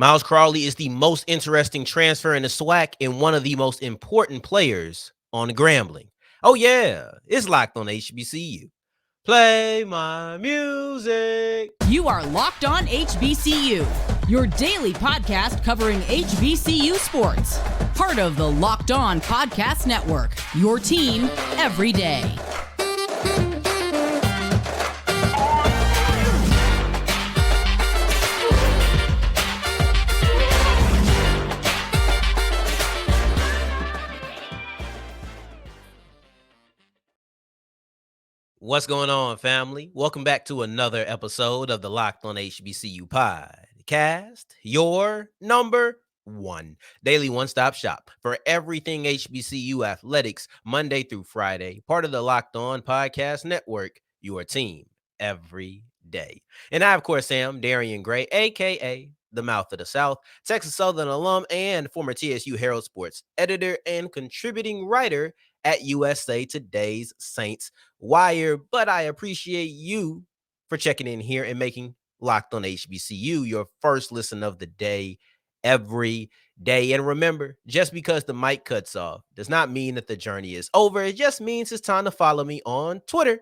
Myles Crawley is the most interesting transfer in the SWAC and one of the most important players on the Grambling. Oh, yeah, it's locked on HBCU. Play my music. You are Locked On HBCU, your daily podcast covering HBCU sports. Part of the Locked On Podcast Network, your team every day. What's going on, family? Welcome back to another episode of the Locked On HBCU podcast, your number one daily one-stop shop for everything HBCU athletics, Monday through Friday, part of the Locked On Podcast Network, your team every day. And I, of course, am Darian Gray, a.k.a. the Mouth of the South, Texas Southern alum and former TSU Herald Sports editor and contributing writer at USA Today's Saints Wire. But I appreciate you for checking in here and making Locked On HBCU your first listen of the day every day. And remember, just because the mic cuts off does not mean that the journey is over. It just means it's time to follow me on Twitter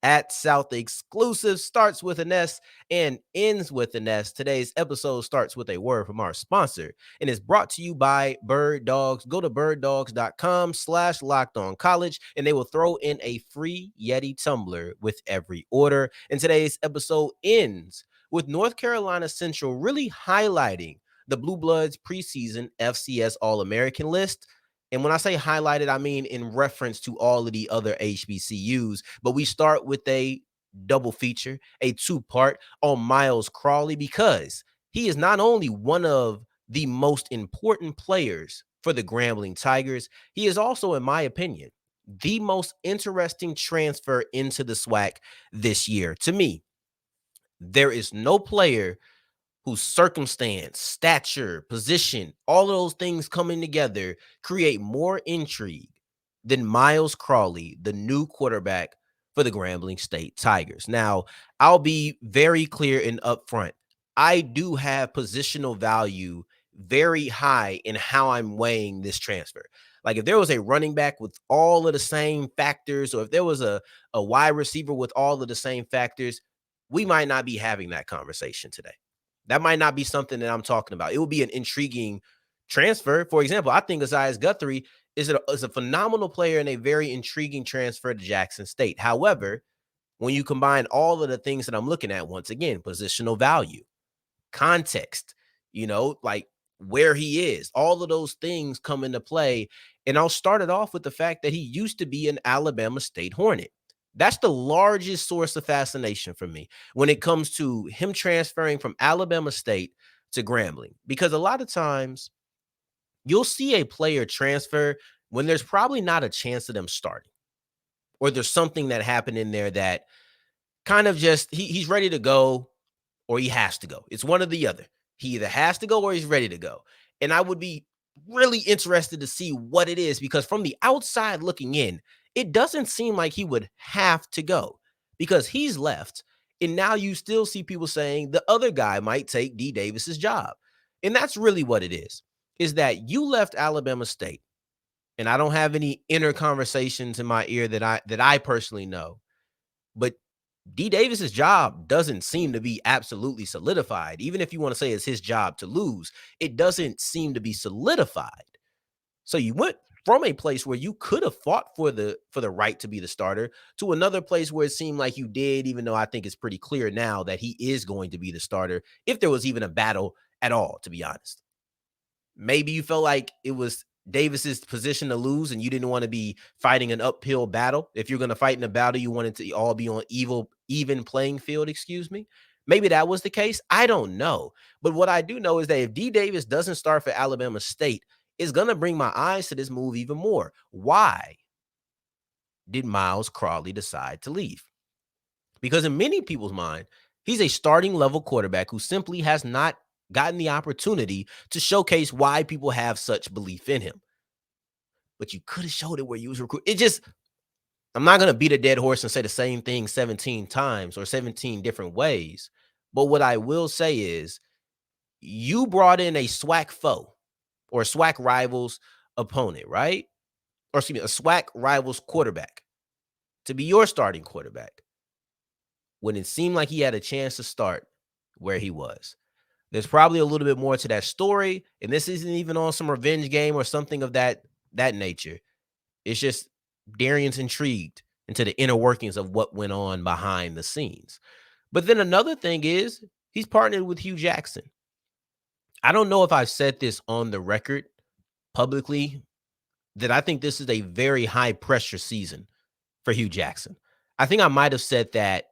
at South Exclusive. Starts with an S and ends with an S. Today's episode starts with a word from our sponsor and is brought to you by Birddogs. Go to birddogs.com/lockedoncollege and they will throw in a free Yeti tumbler with every order. And today's episode ends with North Carolina Central really highlighting the Bluebloods preseason FCS All-American list. And when I say highlighted, I mean in reference to all of the other HBCUs. But we start with a double feature, a two-part on Myles Crawley, because he is not only one of the most important players for the Grambling Tigers, he is also, in my opinion, the most interesting transfer into the SWAC this year. To me, there is no player whose circumstance, stature, position, all of those things coming together create more intrigue than Myles Crawley, the new quarterback for the Grambling State Tigers. Now, I'll be very clear and upfront. I do have positional value very high in how I'm weighing this transfer. Like if there was a running back with all of the same factors, or if there was a wide receiver with all of the same factors, we might not be having that conversation today. That might not be something that I'm talking about. It will be an intriguing transfer. For example, I think Isaiah Guthrie is a phenomenal player and a very intriguing transfer to Jackson State. However, when you combine all of the things that I'm looking at, once again, positional value, context, like where he is, all of those things come into play. And I'll start it off with the fact that he used to be an Alabama State Hornet. That's the largest source of fascination for me when it comes to him transferring from Alabama State to Grambling, because a lot of times you'll see a player transfer when there's probably not a chance of them starting, or there's something that happened in there that kind of just he's ready to go or he has to go. It's one or the other. He either has to go or he's ready to go. And I would be really interested to see what it is, because from the outside looking in, it doesn't seem like he would have to go because he's left. And now you still see people saying the other guy might take D Davis's job. And that's really what it is that you left Alabama State. And I don't have any inner conversations in my ear that I personally know. But D Davis's job doesn't seem to be absolutely solidified. Even if you want to say it's his job to lose, it doesn't seem to be solidified. So you went from a place where you could have fought for the right to be the starter to another place where it seemed like you did, even though I think it's pretty clear now that he is going to be the starter, if there was even a battle at all, to be honest. Maybe you felt like it was Davis's position to lose and you didn't want to be fighting an uphill battle. If you're going to fight in a battle, you wanted to all be on even playing field, Maybe that was the case. I don't know. But what I do know is that if D Davis doesn't start for Alabama State, it's going to bring my eyes to this move even more. Why did Myles Crawley decide to leave? Because in many people's mind, he's a starting level quarterback who simply has not gotten the opportunity to showcase why people have such belief in him. But you could have showed it where you was recruited. I'm not going to beat a dead horse and say the same thing 17 times or 17 different ways. But what I will say is you brought in a SWAC foe or a SWAC rivals opponent, right? Or excuse me, a SWAC rivals quarterback to be your starting quarterback when it seemed like he had a chance to start where he was. There's probably a little bit more to that story, and this isn't even on some revenge game or something of that nature. It's just Darian's intrigued into the inner workings of what went on behind the scenes. But then another thing is he's partnered with Hugh Jackson. I don't know if I've said this on the record publicly that I think this is a very high pressure season for Hugh Jackson. I think I might have said that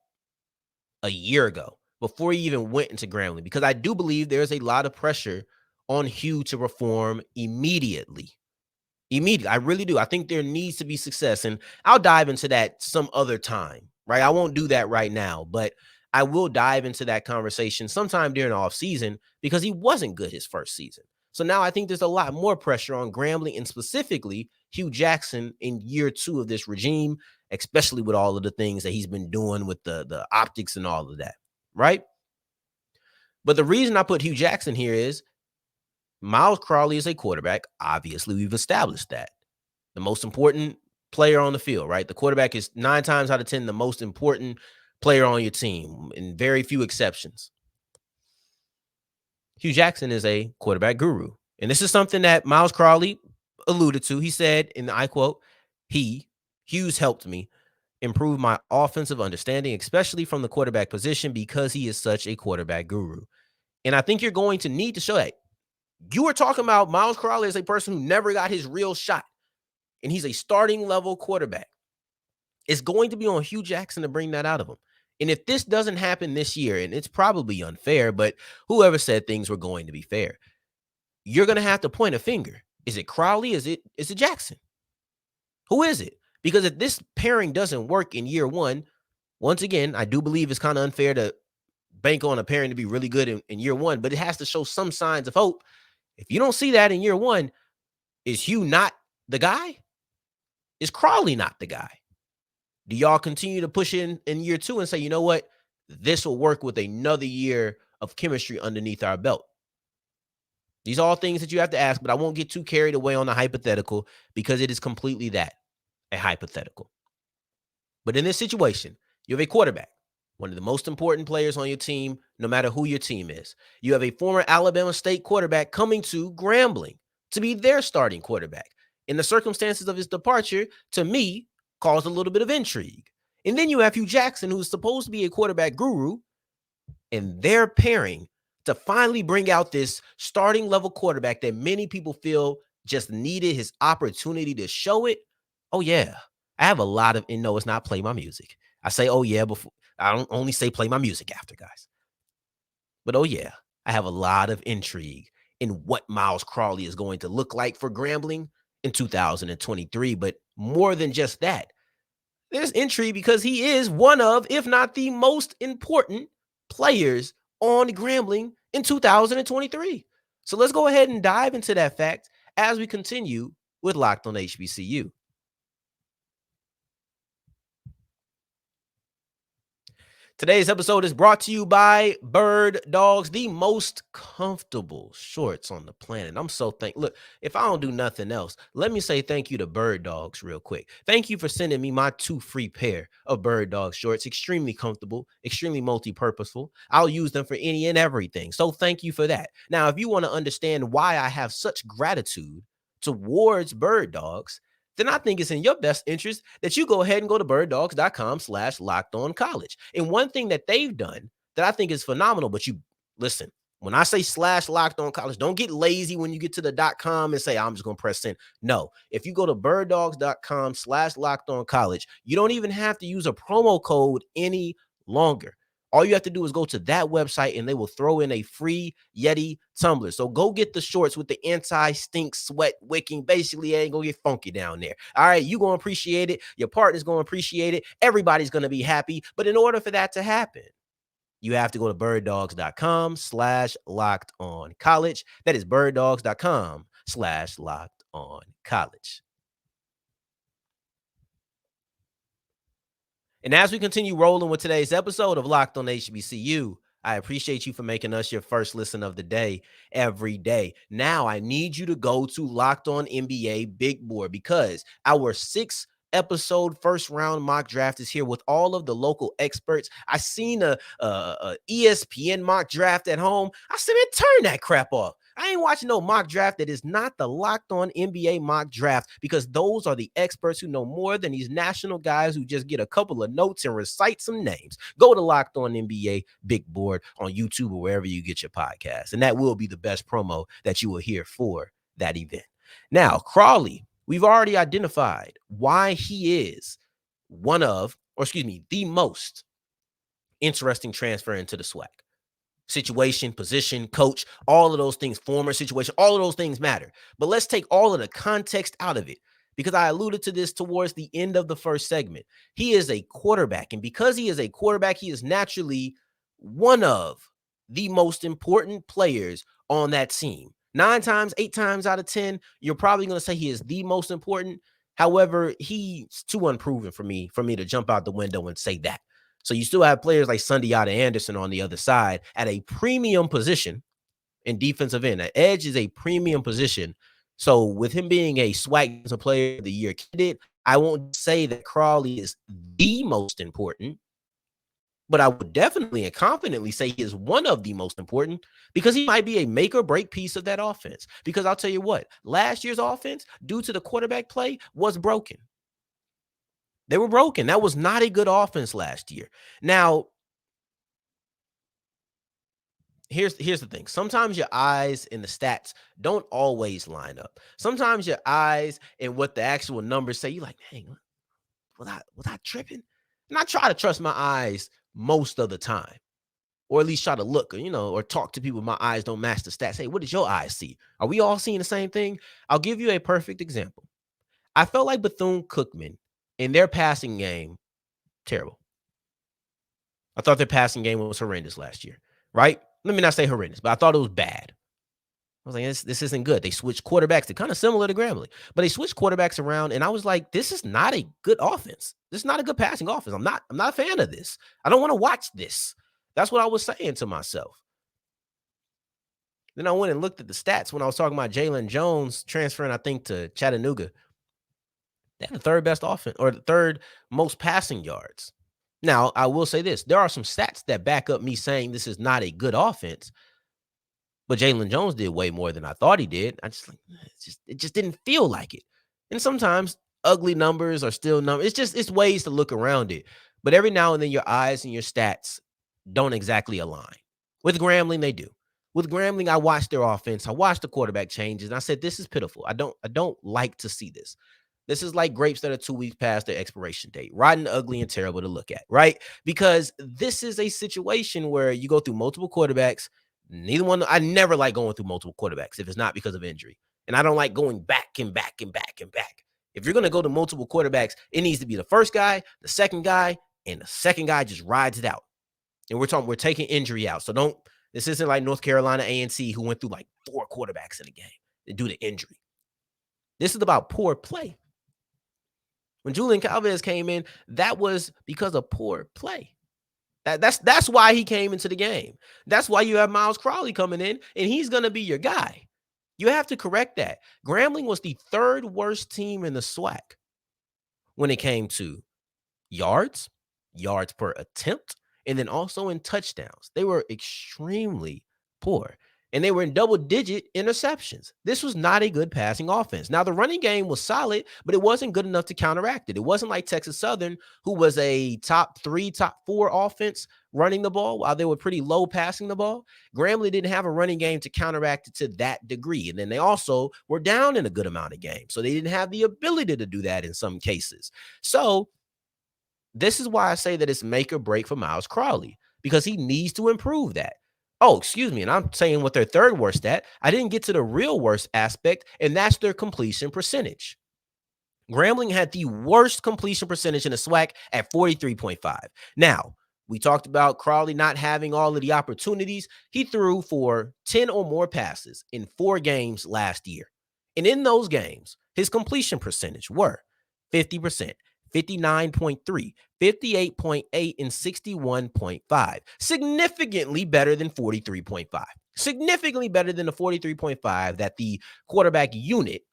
a year ago before he even went into Grambling, because I do believe there's a lot of pressure on Hugh to perform immediately. I really do. I think there needs to be success, and I'll dive into that some other time, right? I won't do that right now, but I will dive into that conversation sometime during the offseason because he wasn't good his first season. So now I think there's a lot more pressure on Grambling and specifically Hugh Jackson in year 2 of this regime, especially with all of the things that he's been doing with the optics and all of that, right? But the reason I put Hugh Jackson here is Myles Crawley is a quarterback. Obviously, we've established that. The most important player on the field, right? The quarterback is 9 times out of 10 the most important player on your team, in very few exceptions. Hugh Jackson is a quarterback guru. And this is something that Myles Crawley alluded to. He said, and I quote, Hughes helped me improve my offensive understanding, especially from the quarterback position, because he is such a quarterback guru. And I think you're going to need to show that. You were talking about Myles Crawley as a person who never got his real shot, and he's a starting level quarterback. It's going to be on Hugh Jackson to bring that out of him. And if this doesn't happen this year, and it's probably unfair, but whoever said things were going to be fair, you're going to have to point a finger. Is it Crawley? Is it Jackson? Who is it? Because if this pairing doesn't work in year 1, once again, I do believe it's kind of unfair to bank on a pairing to be really good in year 1, but it has to show some signs of hope. If you don't see that in year 1, is Hugh not the guy? Is Crawley not the guy? Do y'all continue to push in year 2 and say, you know what, this will work with another year of chemistry underneath our belt? These are all things that you have to ask, but I won't get too carried away on the hypothetical because it is completely that, a hypothetical. But in this situation, you have a quarterback, one of the most important players on your team, no matter who your team is. You have a former Alabama State quarterback coming to Grambling to be their starting quarterback. In the circumstances of his departure, to me, caused a little bit of intrigue. And then you have Hugh Jackson, who's supposed to be a quarterback guru, and they're pairing to finally bring out this starting level quarterback that many people feel just needed his opportunity to show it. Oh, yeah. I have a lot of, and no, it's not play my music. I say, oh, yeah, before. I don't only say play my music after, guys. But, oh, yeah, I have a lot of intrigue in what Myles Crawley is going to look like for Grambling in 2023. But more than just that, there's intrigue because he is one of, if not the most important players on Grambling in 2023. So let's go ahead and dive into that fact as we continue with Locked on HBCU. Today's episode is brought to you by Birddogs, the most comfortable shorts on the planet. I'm so thankful. Look, if I don't do nothing else, let me say thank you to Birddogs real quick. Thank you for sending me my 2 free pair of Birddogs shorts. Extremely comfortable, extremely multi-purposeful. I'll use them for any and everything. So thank you for that. Now, if you want to understand why I have such gratitude towards Birddogs, then I think it's in your best interest that you go ahead and go to birddogs.com/lockedoncollege. And one thing that they've done that I think is phenomenal, but you listen, when I say /lockedoncollege, don't get lazy when you get to the .com and say, I'm just going to press send. No, if you go to birddogs.com/lockedoncollege, you don't even have to use a promo code any longer. All you have to do is go to that website and they will throw in a free Yeti tumbler. So go get the shorts with the anti-stink sweat wicking. Basically, it ain't going to get funky down there. All right, you're going to appreciate it. Your partner's going to appreciate it. Everybody's going to be happy. But in order for that to happen, you have to go to birddogs.com/lockedoncollege. That is birddogs.com/lockedoncollege. And as we continue rolling with today's episode of Locked on HBCU, I appreciate you for making us your first listen of the day every day. Now I need you to go to Locked On NBA Big Board because our 6 episode first round mock draft is here with all of the local experts. I seen a ESPN mock draft at home. I said, man, turn that crap off. I ain't watching no mock draft that is not the Locked On NBA mock draft because those are the experts who know more than these national guys who just get a couple of notes and recite some names. Go to Locked On NBA Big Board on YouTube or wherever you get your podcast, and that will be the best promo that you will hear for that event. Now, Crawley, we've already identified why he is the most interesting transfer into the SWAC. Situation, position, coach, all of those things, former situation, all of those things matter. But let's take all of the context out of it because I alluded to this towards the end of the first segment. He is a quarterback, and because he is a quarterback, he is naturally one of the most important players on that team. 9 times, 8 times out of 10, you're probably going to say he is the most important. However, he's too unproven for me to jump out the window and say that. So you still have players like Sundiata Anderson on the other side at a premium position in defensive end. An edge is a premium position. So with him being a SWAC player of the year candidate, I won't say that Crawley is the most important, but I would definitely and confidently say he is one of the most important because he might be a make or break piece of that offense. Because I'll tell you what, last year's offense, due to the quarterback play, was broken. They were broken. That was not a good offense last year. Now, here's the thing. Sometimes your eyes and the stats don't always line up. Sometimes your eyes and what the actual numbers say, you're like, dang, was I tripping? And I try to trust my eyes most of the time, or at least try to look, or talk to people. My eyes don't match the stats. Hey, what does your eyes see? Are we all seeing the same thing? I'll give you a perfect example. I felt like Bethune-Cookman in their passing game, terrible. I thought their passing game was horrendous last year, right? Let me not say horrendous, but I thought it was bad. I was like, this isn't good. They switched quarterbacks. They're kind of similar to Grambling, but they switched quarterbacks around, and I was like, this is not a good offense. This is not a good passing offense. I'm not a fan of this. I don't want to watch this. That's what I was saying to myself. Then I went and looked at the stats when I was talking about Jalen Jones transferring, I think, to Chattanooga. They had the third best offense, or the third most passing yards. Now, I will say this. There are some stats that back up me saying this is not a good offense, but Jalen Jones did way more than I thought he did. It just didn't feel like it. And sometimes ugly numbers are still numbers. It's ways to look around it. But every now and then your eyes and your stats don't exactly align. With Grambling, they do. With Grambling, I watched their offense. I watched the quarterback changes, and I said, this is pitiful. I don't like to see this. This is like grapes that are 2 weeks past their expiration date, rotten, ugly, and terrible to look at, right? Because this is a situation where you go through multiple quarterbacks. I never like going through multiple quarterbacks if it's not because of injury. And I don't like going back and back and back and back. If you're going to go to multiple quarterbacks, it needs to be the first guy, the second guy, and the second guy just rides it out. And we're taking injury out. So this isn't like North Carolina A&T who went through like 4 quarterbacks in a game due to injury. This is about poor play. When Julian Calvez came in, that was because of poor play. That's why he came into the game. That's why you have Myles Crawley coming in, and he's going to be your guy. You have to correct that. Grambling was the 3rd worst team in the SWAC when it came to yards per attempt, and then also in touchdowns. They were extremely poor, and they were in double-digit interceptions. This was not a good passing offense. Now, the running game was solid, but it wasn't good enough to counteract it. It wasn't like Texas Southern, who was a top 3, top 4 offense running the ball while they were pretty low passing the ball. Grambling didn't have a running game to counteract it to that degree. And then they also were down in a good amount of games. So they didn't have the ability to do that in some cases. So this is why I say that it's make or break for Myles Crawley, because he needs to improve that. Oh, excuse me. And I'm saying what their 3rd worst at. I didn't get to the real worst aspect, and that's their completion percentage. Grambling had the worst completion percentage in the SWAC at 43.5. Now, we talked about Crawley not having all of the opportunities. He threw for 10 or more passes in 4 games last year. And in those games, his completion percentage were 50%, 59.3, 58.8, and 61.5. Significantly better than 43.5. Significantly better than the 43.5 that the quarterback unit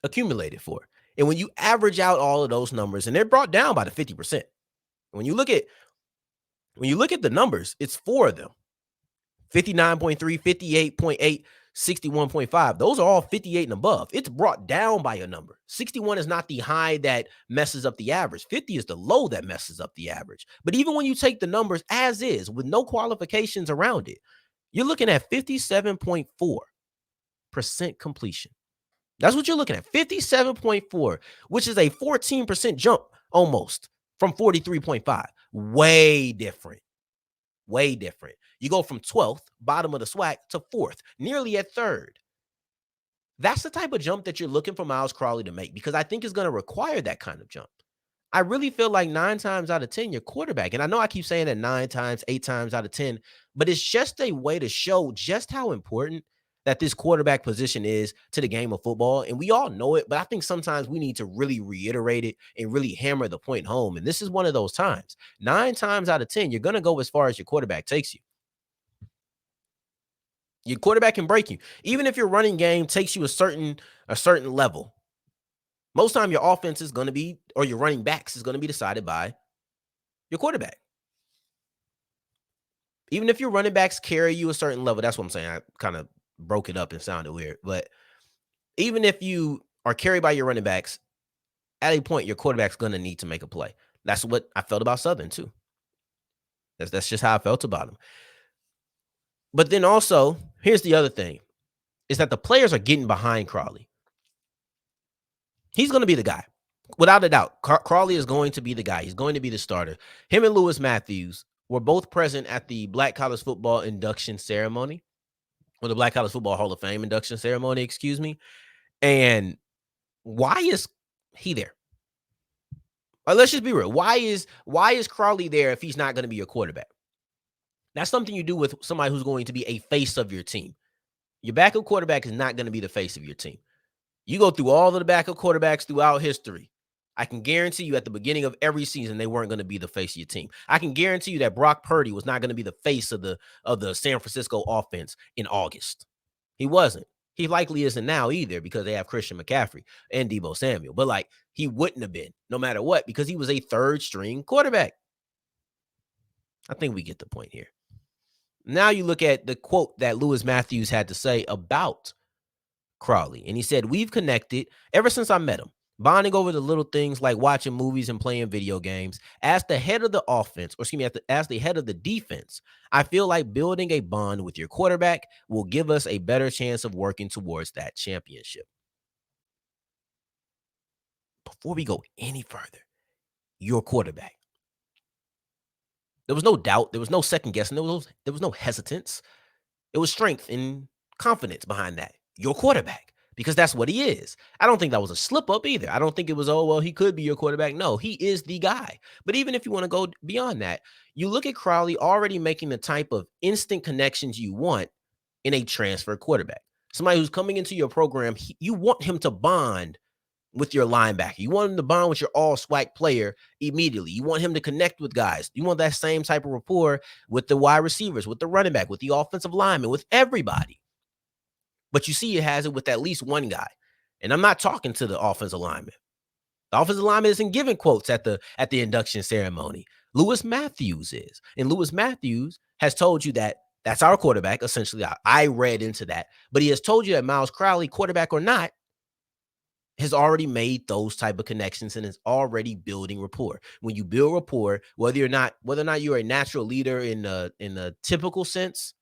accumulated for. And when you average out all of those numbers, and they're brought down by the 50%. When you look at the numbers, it's four of them. 59.3, 58.8, 61.5. Those are all 58 and above. It's brought down by a number. 61 is not the high that messes up the average. 50 is the low that messes up the average. But even when you take the numbers as is with no qualifications around it, you're looking at 57.4% completion. That's what you're looking at. 57.4, which is a 14% jump almost from 43.5. Way different. Way different. You go from 12th, bottom of the SWAC, to 4th, nearly at 3rd. That's the type of jump that you're looking for Myles Crawley to make, because I think it's going to require that kind of jump. I really feel like 9 times out of 10, your quarterback, and I know I keep saying that 9 times, 8 times out of 10, but it's just a way to show just how important that this quarterback position is to the game of football. And we all know it, but I think sometimes we need to really reiterate it and really hammer the point home. And this is one of those times. 9 times out of 10, you're going to go as far as your quarterback takes you. Your quarterback can break you. Even if your running game takes you a certain level, most time your offense is going to be, or your running backs is going to be decided by your quarterback. Even if your running backs carry you a certain level, that's what I'm saying. I kind of broke it up and sounded weird. But even if you are carried by your running backs, at a point, your quarterback's going to need to make a play. That's what I felt about Southern too. That's just how I felt about him. But then also, here's the other thing, is that the players are getting behind Crawley. He's going to be the guy. Without a doubt, Crawley is going to be the guy. He's going to be the starter. Him and Lewis Matthews were both present at the Black College Football induction ceremony, or the Black College Football Hall of Fame induction ceremony, excuse me. And why is he there? Let's just be real. Why is Crawley there if he's not going to be your quarterback? That's something you do with somebody who's going to be a face of your team. Your backup quarterback is not going to be the face of your team. You go through all of the backup quarterbacks throughout history. I can guarantee you at the beginning of every season, they weren't going to be the face of your team. I can guarantee you that Brock Purdy was not going to be the face of the San Francisco offense in August. He wasn't. He likely isn't now either, because they have Christian McCaffrey and Deebo Samuel. But he wouldn't have been no matter what, because he was a third string quarterback. I think we get the point here. Now you look at the quote that Lewis Matthews had to say about Crawley. And he said, "We've connected ever since I met him, bonding over the little things like watching movies and playing video games. As the head of the offense, or excuse me, as the head of the defense, I feel like building a bond with your quarterback will give us a better chance of working towards that championship." Before we go any further, your quarterback. There was no doubt. There was no second guessing. There was no hesitance. It was strength and confidence behind that. Your quarterback, because that's what he is. I don't think that was a slip up either. I don't think it was, oh, well, he could be your quarterback. No, he is the guy. But even if you want to go beyond that, you look at Crawley already making the type of instant connections you want in a transfer quarterback. Somebody who's coming into your program, you want him to bond with your linebacker. You want him to bond with your all SWAC player immediately. You want him to connect with guys. You want that same type of rapport with the wide receivers, with the running back, with the offensive lineman, with everybody. But you see, it has it with at least one guy. And I'm not talking to the offensive lineman. The offensive lineman isn't giving quotes at the induction ceremony. Lewis Matthews is. And Lewis Matthews has told you that that's our quarterback. Essentially, I read into that. But he has told you that Myles Crawley, quarterback or not, has already made those type of connections and is already building rapport. When you build rapport, whether or not you're a natural leader in a typical sense,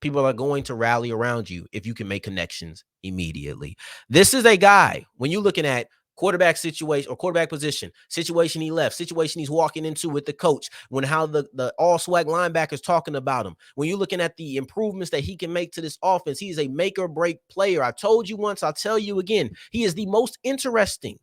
people are going to rally around you if you can make connections immediately. This is a guy, when you're looking at quarterback situation or quarterback position, situation he left, situation he's walking into with the coach, when how the all SWAC linebackers talking about him, when you're looking at the improvements that he can make to this offense, he is a make or break player. I told you once, I'll tell you again, he is the most interesting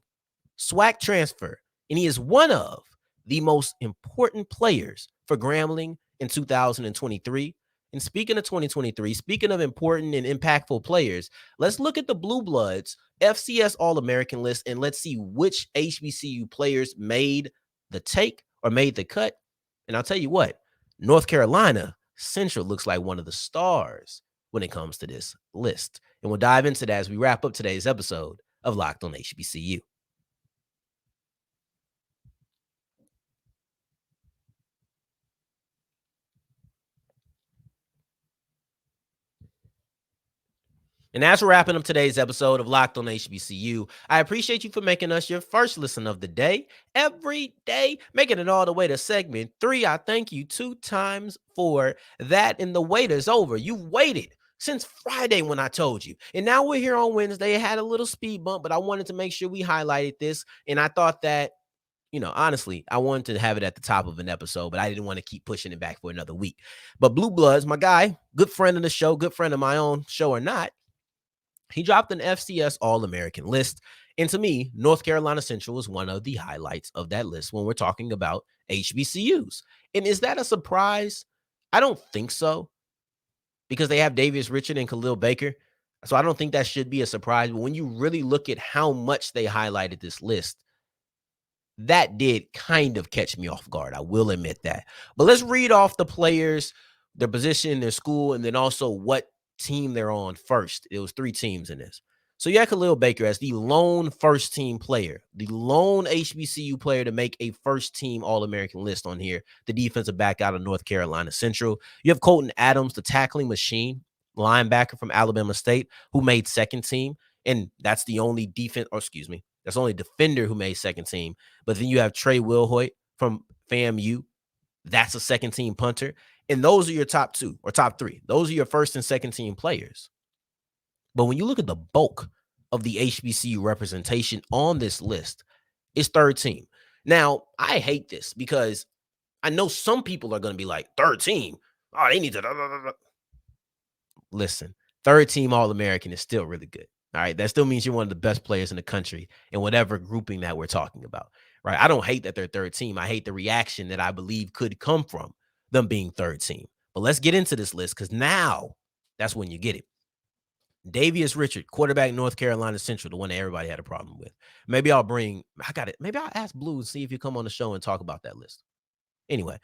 SWAC transfer, and he is one of the most important players for Grambling in 2023. And speaking of 2023, speaking of important and impactful players, let's look at the Bluebloods FCS All-American list and let's see which HBCU players made the take or made the cut. And I'll tell you what, North Carolina Central looks like one of the stars when it comes to this list. And we'll dive into that as we wrap up today's episode of Locked on HBCU. And as we're wrapping up today's episode of Locked on HBCU, I appreciate you for making us your first listen of the day. Every day, making it all the way to segment 3. I thank you 2 times for that. And the wait is over. You've waited since Friday when I told you. And now we're here on Wednesday. It had a little speed bump, but I wanted to make sure we highlighted this. And I thought that, honestly, I wanted to have it at the top of an episode, but I didn't want to keep pushing it back for another week. But Bluebloods, my guy, good friend of the show, good friend of my own, show or not, he dropped an FCS All-American list. And to me, North Carolina Central is one of the highlights of that list when we're talking about HBCUs. And is that a surprise? I don't think so, because they have Davius Richard and Khalil Baker. So I don't think that should be a surprise. But when you really look at how much they highlighted this list, that did kind of catch me off guard. I will admit that. But let's read off the players, their position, their school, and then also what team they're on first. It was 3 teams in this. So you had Khalil Baker as the lone first team player, the lone HBCU player to make a first team All-American list on here, the defensive back out of North Carolina Central. You have Colton Adams, the tackling machine, linebacker from Alabama State, who made second team. And that's the only that's the only defender who made second team. But then you have Trey Wilhoit from FAMU. That's a second team punter. And those are your top 2 or top 3. Those are your first and second team players. But when you look at the bulk of the HBCU representation on this list, it's third team. Now, I hate this because I know some people are going to be like, third team? Oh, they need to. Listen, third team All-American is still really good. All right. That still means you're one of the best players in the country in whatever grouping that we're talking about. Right. I don't hate that they're third team. I hate the reaction that I believe could come from them being third team. But let's get into this list because now that's when you get it. Davius Richard, quarterback, North Carolina Central, the one that everybody had a problem with. Maybe I'll ask Blue and see if you come on the show and talk about that list. Anyway,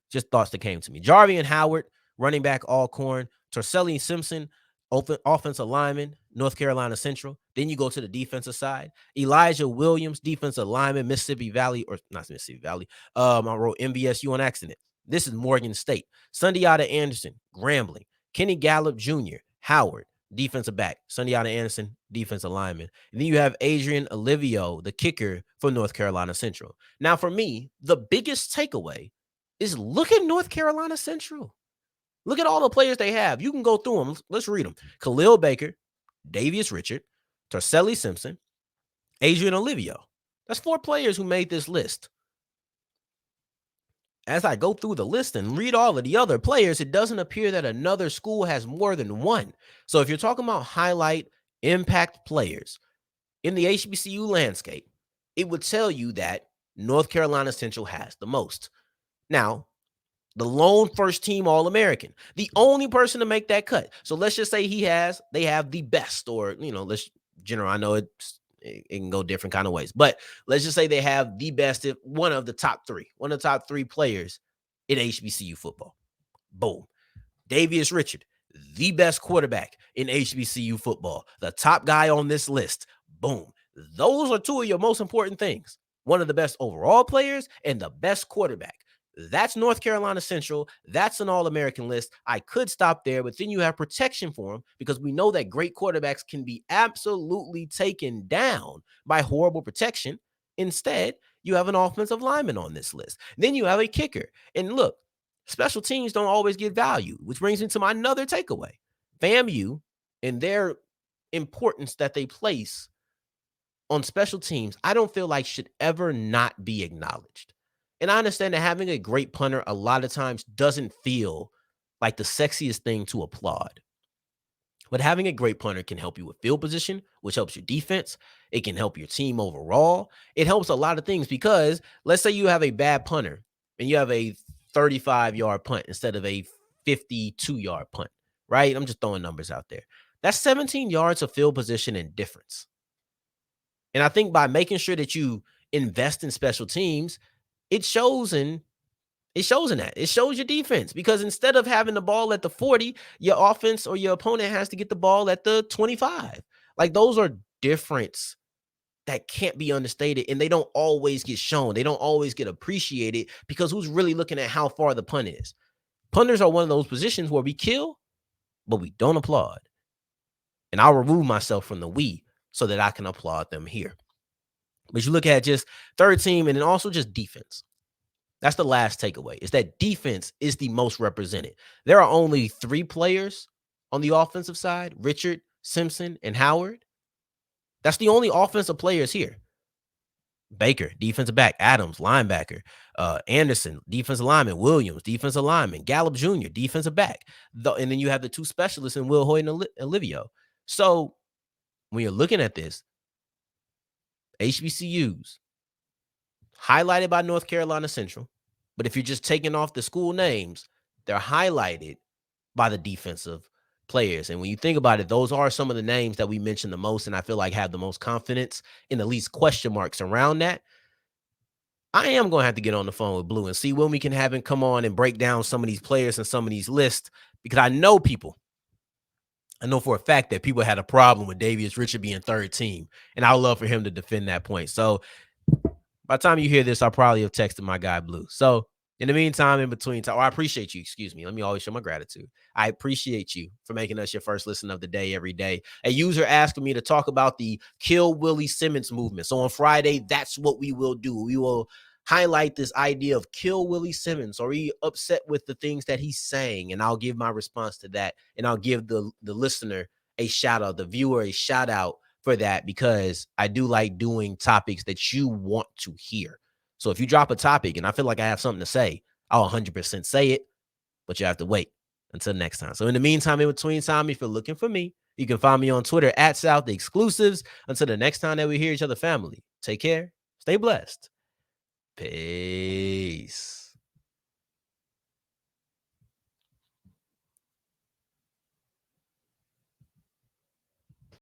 just thoughts that came to me. Jarvian Howard, running back, Alcorn. Torcelli Simpson, offensive lineman, North Carolina Central. Then you go to the defensive side. Elijah Williams, defensive lineman, Mississippi Valley, or not Mississippi Valley. I wrote MVSU on accident. This is Morgan State. Sundiata Anderson, Grambling. Kenny Gallup Jr., Howard, defensive back. Sundiata Anderson, defensive lineman. And then you have Adrian Olivio, the kicker for North Carolina Central. Now, for me, the biggest takeaway is look at North Carolina Central. Look at all the players they have. You can go through them. Let's read them. Khalil Baker, Davius Richard, Torcelli Simpson, Adrian Olivio. That's 4 players who made this list. As I go through the list and read all of the other players, it doesn't appear that another school has more than one. So if you're talking about highlight impact players in the HBCU landscape, it would tell you that North Carolina Central has the most. Now, the lone first team All-American, the only person to make that cut. So let's just say they have the best, or, I know it can go different kind of ways, but let's just say they have the best, one of the top 3 players in HBCU football. Boom. Davius Richard, the best quarterback in HBCU football, the top guy on this list. Boom. Those are 2 of your most important things. One of the best overall players and the best quarterback. That's North Carolina Central. That's an All-American list. I could stop there, but then you have protection for them because we know that great quarterbacks can be absolutely taken down by horrible protection. Instead, you have an offensive lineman on this list. Then you have a kicker. And look, special teams don't always get value, which brings me to my another takeaway. FAMU and their importance that they place on special teams, I don't feel like should ever not be acknowledged. And I understand that having a great punter a lot of times doesn't feel like the sexiest thing to applaud. But having a great punter can help you with field position, which helps your defense. It can help your team overall. It helps a lot of things because let's say you have a bad punter and you have a 35-yard punt instead of a 52-yard punt, right? I'm just throwing numbers out there. That's 17 yards of field position and difference. And I think by making sure that you invest in special teams, it shows in that. It shows your defense, because instead of having the ball at the 40, your offense or your opponent has to get the ball at the 25. Like, those are difference that can't be understated, and they don't always get shown. They don't always get appreciated, because who's really looking at how far the punt is? Punters are one of those positions where we kill, but we don't applaud. And I'll remove myself from the we so that I can applaud them here. But you look at just third team and then also just defense. That's the last takeaway, is that defense is the most represented. There are only 3 players on the offensive side: Richard, Simpson, and Howard. That's the only offensive players here. Baker, defensive back; Adams, linebacker; Anderson, defensive lineman; Williams, defensive lineman; Gallup Jr., defensive back. And then you have the 2 specialists in Will Hoyt and Olivio. So when you're looking at this, HBCUs, highlighted by North Carolina Central, but if you're just taking off the school names, they're highlighted by the defensive players. And when you think about it, those are some of the names that we mentioned the most, and I feel like have the most confidence and the least question marks around that. I am going to have to get on the phone with Blue and see when we can have him come on and break down some of these players and some of these lists, because I know for a fact that people had a problem with Davius Richard being third team, and I would love for him to defend that point. So by the time you hear this, I'll probably have texted my guy Blue. So in the meantime, in between time, I appreciate you. Excuse me. Let me always show my gratitude. I appreciate you for making us your first listen of the day every day. A user asking me to talk about the Kill Willie Simmons movement. So on Friday, that's what we will do. We will highlight this idea of kill Willie Simmons. Are you upset with the things that he's saying? And I'll give my response to that. And I'll give the listener a shout out, the viewer a shout out for that, because I do like doing topics that you want to hear. So if you drop a topic and I feel like I have something to say, I'll 100% say it, but you have to wait until next time. So in the meantime, in between time, if you're looking for me, you can find me on Twitter at South Exclusives. Until the next time that we hear each other, family, take care, stay blessed. Peace.